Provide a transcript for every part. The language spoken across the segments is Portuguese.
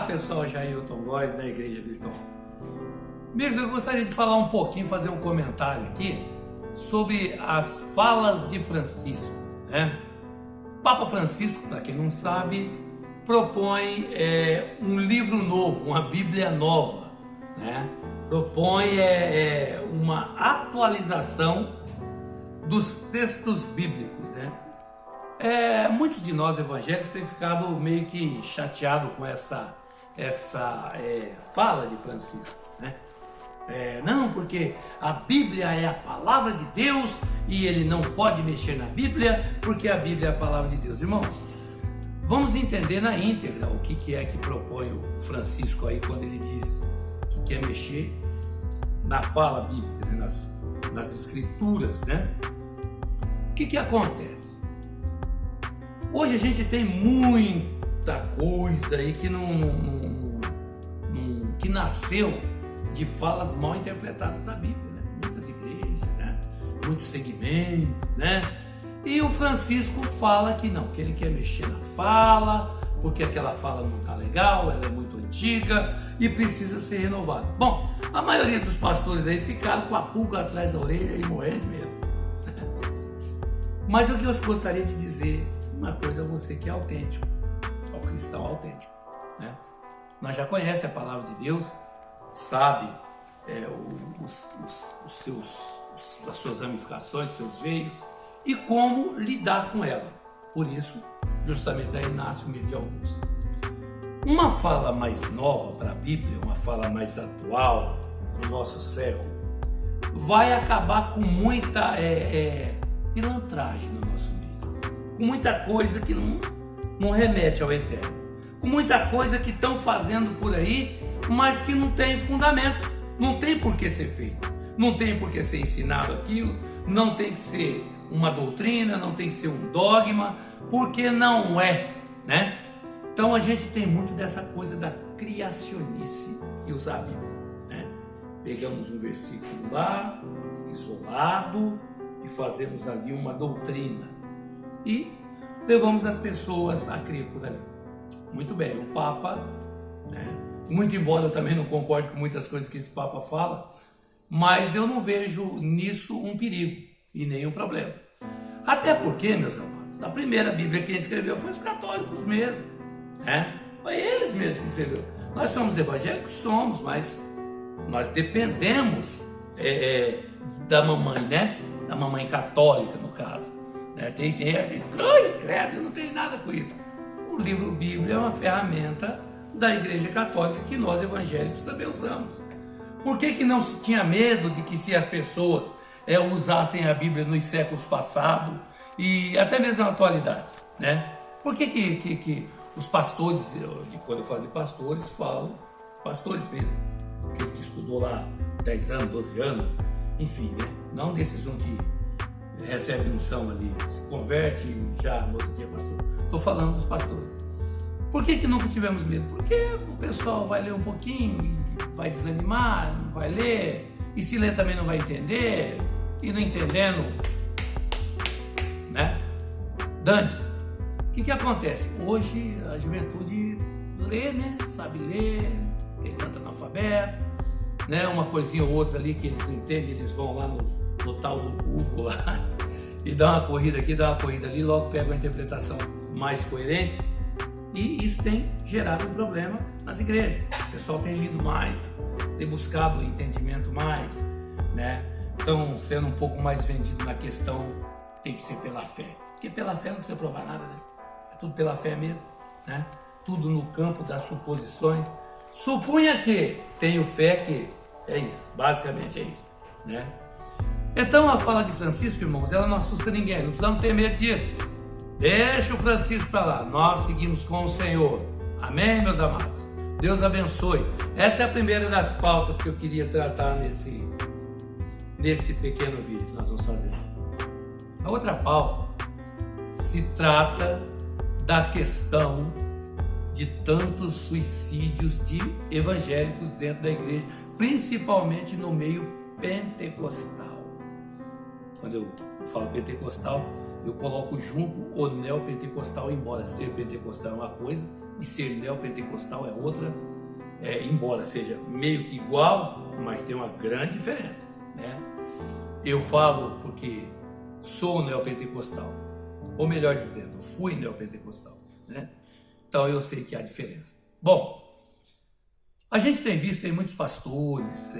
paz, pessoal, Jailton Góes da Igreja Virtual. Amigos, eu gostaria de falar um pouquinho, fazer um comentário aqui sobre as falas de Francisco, né? Papa Francisco, para quem não sabe, propõe um livro novo, uma Bíblia nova, né? Propõe uma atualização dos textos bíblicos, né? Muitos de nós evangélicos têm ficado meio que chateados com essa fala de Francisco, né? Não, porque a Bíblia é a palavra de Deus e ele não pode mexer na Bíblia porque a Bíblia é a palavra de Deus. Irmãos, vamos entender na íntegra o que é que propõe o Francisco aí quando ele diz que quer mexer na fala bíblica, né? nas escrituras, né? O que acontece? Hoje a gente tem muita coisa aí que nasceu de falas mal interpretadas da Bíblia, né? Muitas igrejas, né? Muitos segmentos, né? E o Francisco fala que não, que ele quer mexer na fala, porque aquela fala não está legal, ela é muito antiga e precisa ser renovada. Bom, a maioria dos pastores aí ficaram com a pulga atrás da orelha e morrendo de medo. Mas o que eu gostaria de dizer uma coisa a você que é autêntico, ao cristão autêntico, né? Nós já conhece a palavra de Deus, sabe as suas ramificações, seus veios e como lidar com ela. Por isso, justamente daí nasce o medo de alguns. Uma fala mais nova para a Bíblia, uma fala mais atual no nosso século, vai acabar com muita pilantragem no nosso meio, com muita coisa que não remete ao eterno, com muita coisa que estão fazendo por aí, mas que não tem fundamento, não tem por que ser feito, não tem por que ser ensinado aquilo, não tem que ser uma doutrina, não tem que ser um dogma, porque não é, né? Então a gente tem muito dessa coisa da criacionice e usar a Bíblia, né? Pegamos um versículo lá, isolado, e fazemos ali uma doutrina e levamos as pessoas a crer por ali. Muito bem, o Papa, né? Muito embora eu também não concorde com muitas coisas que esse Papa fala, mas eu não vejo nisso um perigo e nem um problema. Até porque, meus amados, a primeira Bíblia quem escreveu foi os católicos mesmo, né? Foi eles mesmos que escreveram. Nós somos evangélicos? Somos, mas nós dependemos da mamãe, né? Da mamãe católica, no caso, né? Tem gente que escreve, não tem nada com isso. O livro Bíblia é uma ferramenta da Igreja Católica que nós evangélicos também usamos. Por que não se tinha medo de que se as pessoas usassem a Bíblia nos séculos passados e até mesmo na atualidade, né? Por que os pastores, quando eu falo de pastores, falo pastores mesmo, aquele que estudou lá 10 anos, 12 anos, enfim, né? Não desses que recebe unção ali, se converte e já no outro dia pastor. Estou falando dos pastores. Por que nunca tivemos medo? Porque o pessoal vai ler um pouquinho e vai desanimar, não vai ler, e se ler também não vai entender, e não entendendo, né? Dane-se. O que acontece? Hoje a juventude lê, né? Sabe ler, tem tanto analfabeto, né? Uma coisinha ou outra ali que eles não entendem, eles vão lá no tal do Google lá, e dá uma corrida aqui, dá uma corrida ali, logo pega uma interpretação mais coerente. E isso tem gerado um problema nas igrejas. O pessoal tem lido mais, tem buscado o entendimento mais, né? Estão sendo um pouco mais vendido na questão, tem que ser pela fé. Porque pela fé não precisa provar nada, né? É tudo pela fé mesmo, né? Tudo no campo das suposições. Supunha que, tenho fé que, é isso, basicamente é isso, né? Então a fala de Francisco, irmãos, ela não assusta ninguém, não precisamos ter medo disso. Deixa o Francisco para lá, nós seguimos com o Senhor. Amém, meus amados? Deus abençoe. Essa é a primeira das pautas que eu queria tratar nesse pequeno vídeo que nós vamos fazer. A outra pauta se trata da questão de tantos suicídios de evangélicos dentro da igreja, principalmente no meio pentecostal. Quando eu falo pentecostal, eu coloco junto o neopentecostal, embora ser pentecostal é uma coisa, e ser neopentecostal é outra, embora seja meio que igual, mas tem uma grande diferença, né? Eu falo porque sou neopentecostal, ou melhor dizendo, fui neopentecostal, né? Então eu sei que há diferenças. Bom, a gente tem visto aí muitos pastores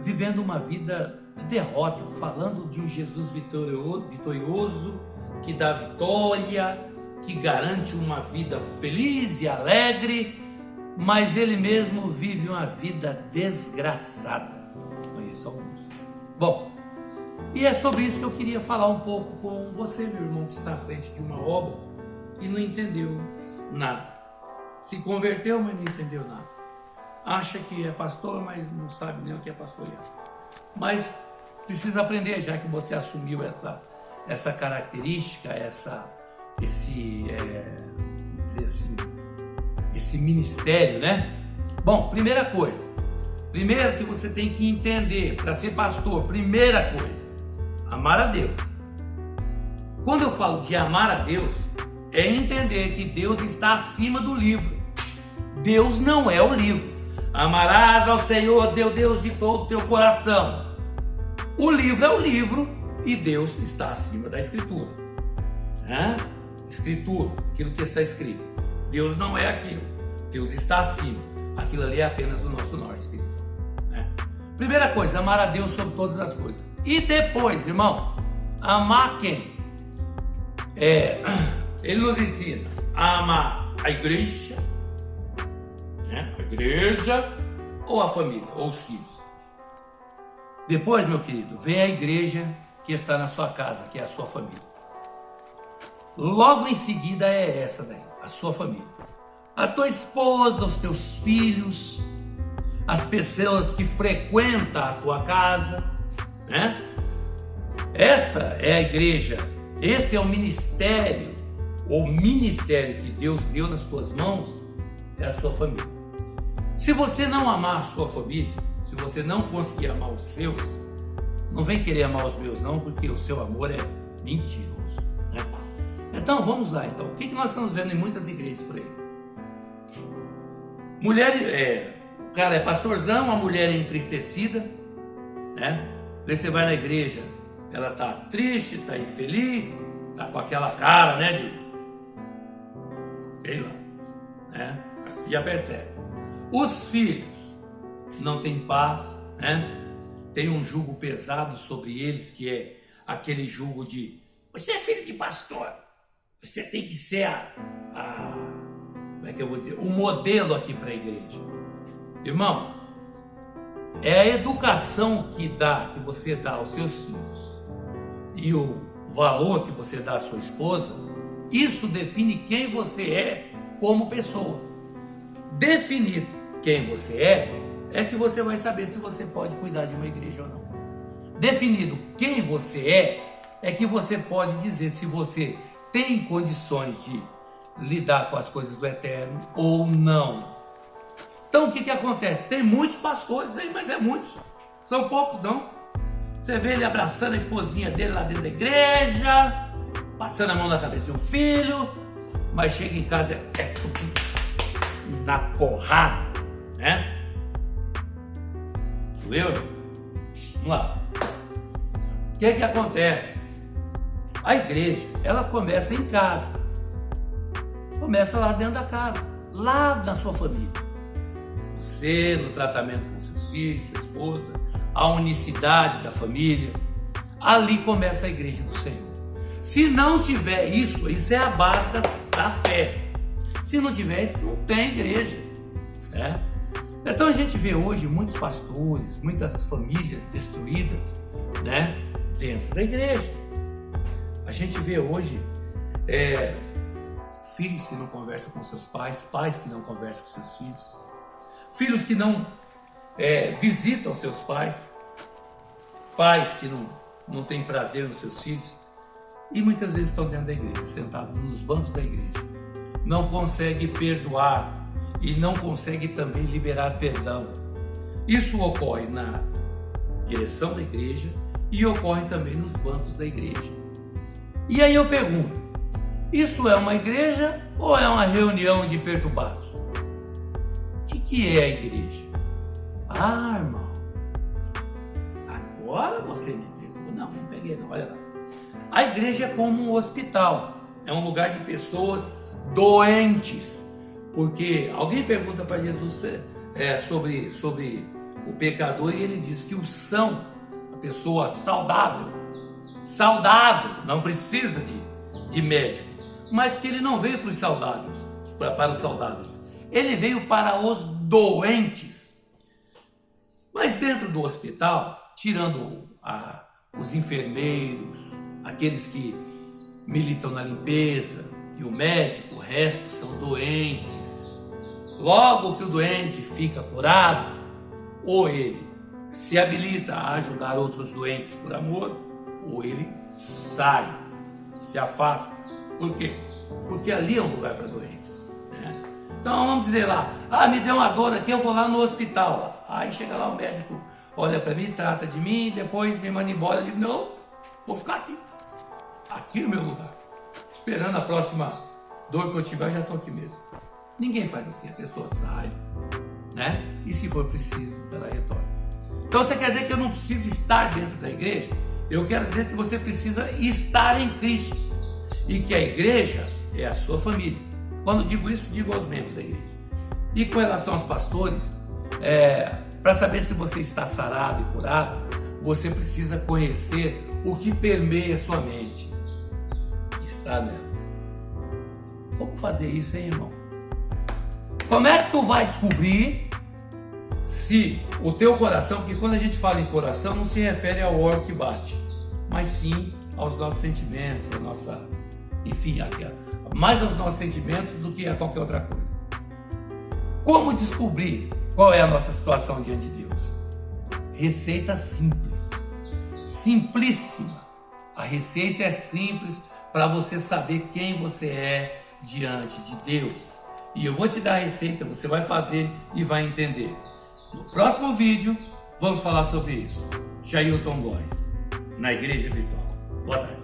vivendo uma vida de derrota, falando de um Jesus vitorioso, que dá vitória, que garante uma vida feliz e alegre, mas ele mesmo vive uma vida desgraçada. Conheço alguns. Bom, e é sobre isso que eu queria falar um pouco com você, meu irmão, que está à frente de uma obra e não entendeu nada. Se converteu, mas não entendeu nada. Acha que é pastor, mas não sabe nem o que é pastorear. Mas precisa aprender, já que você assumiu essa característica, esse ministério, né? Bom, primeira coisa. Primeiro que você tem que entender, para ser pastor, primeira coisa, amar a Deus. Quando eu falo de amar a Deus, é entender que Deus está acima do livro. Deus não é o livro. Amarás ao Senhor, teu Deus, de todo o teu coração. O livro é o livro e Deus está acima da Escritura. Escritura, aquilo que está escrito. Deus não é aquilo. Deus está acima. Aquilo ali é apenas o nosso norte espiritual. Primeira coisa, amar a Deus sobre todas as coisas. E depois, irmão, amar quem? Ele nos ensina a amar a igreja, a igreja, ou a família, ou os filhos. Depois, meu querido, vem a igreja que está na sua casa, que é a sua família. Logo em seguida é essa daí, a sua família. A tua esposa, os teus filhos, as pessoas que frequentam a tua casa, né? Essa é a igreja, esse é o ministério que Deus deu nas tuas mãos, é a sua família. Se você não amar a sua família, se você não conseguir amar os seus, não vem querer amar os meus não, porque o seu amor é mentiroso, né? Então vamos lá, então. O que nós estamos vendo em muitas igrejas por aí? Mulher, o cara é pastorzão, a mulher é entristecida, né? Aí você vai na igreja, ela tá triste, tá infeliz, tá com aquela cara, né, de sei lá, né? Assim já percebe. Os filhos não têm paz, né? Tem um jugo pesado sobre eles, que é aquele jugo de você é filho de pastor, você tem que ser como é que eu vou dizer, o modelo aqui para a igreja. Irmão, é a educação que você dá aos seus filhos e o valor que você dá à sua esposa, isso define quem você é como pessoa. Definido quem você é que você vai saber se você pode cuidar de uma igreja ou não. Definido quem você é que você pode dizer se você tem condições de lidar com as coisas do eterno ou não. Então o que acontece? Tem muitos pastores aí, mas é muitos, são poucos não. Você vê ele abraçando a esposinha dele lá dentro da igreja, passando a mão na cabeça de um filho, mas chega em casa na porrada, né? Doeu? Vamos lá. O que acontece? A igreja, ela começa em casa. Começa lá dentro da casa, lá na sua família. Você no tratamento com seus filhos, sua esposa, a unicidade da família. Ali começa a igreja do Senhor. Se não tiver isso, isso é a base da fé. Se não tiver isso, não tem igreja, né? Então a gente vê hoje muitos pastores, muitas famílias destruídas, né, dentro da igreja. A gente vê hoje filhos que não conversam com seus pais, pais que não conversam com seus filhos, filhos que não visitam seus pais, pais que não têm prazer nos seus filhos, e muitas vezes estão dentro da igreja, sentados nos bancos da igreja, não consegue perdoar e não consegue também liberar perdão. Isso ocorre na direção da igreja e ocorre também nos bancos da igreja. E aí eu pergunto, Isso é uma igreja ou é uma reunião de perturbados? O que é a igreja? Ah, irmão, agora você me pegou. Não peguei não, olha lá. A igreja é como um hospital, é um lugar de pessoas doentes. Porque alguém pergunta para Jesus sobre o pecador e ele diz que o são, a pessoa saudável, não precisa de médico, mas que ele não veio para os saudáveis, para os saudáveis, ele veio para os doentes. Mas dentro do hospital, tirando os enfermeiros, aqueles que militam na limpeza e o médico, o resto são doentes. Logo que o doente fica curado, ou ele se habilita a ajudar outros doentes por amor, ou ele sai, se afasta. Por quê? Porque ali é um lugar para doentes, né? Então vamos dizer lá, me deu uma dor aqui, eu vou lá no hospital. Aí chega lá o médico, olha para mim, trata de mim, depois me manda embora. Eu digo, não, vou ficar aqui no meu lugar, esperando a próxima dor que eu tiver, eu já estou aqui mesmo. Ninguém faz assim, a pessoa sai, né? E se for preciso, ela retorna. Então você quer dizer que eu não preciso estar dentro da igreja? Eu quero dizer que você precisa estar em Cristo e que a igreja é a sua família. Quando digo isso, digo aos membros da igreja. E com relação aos pastores, para saber se você está sarado e curado, você precisa conhecer o que permeia sua mente. Está nela. Como fazer isso, hein, irmão? Como é que tu vai descobrir se o teu coração, porque quando a gente fala em coração, não se refere ao órgão que bate, mas sim aos nossos sentimentos, a nossa, enfim, mais aos nossos sentimentos do que a qualquer outra coisa. Como descobrir qual é a nossa situação diante de Deus? Receita simples, simplíssima. A receita é simples para você saber quem você é diante de Deus. E eu vou te dar a receita, você vai fazer e vai entender. No próximo vídeo, vamos falar sobre isso. Jailton Góes, na Igreja Virtual. Boa tarde.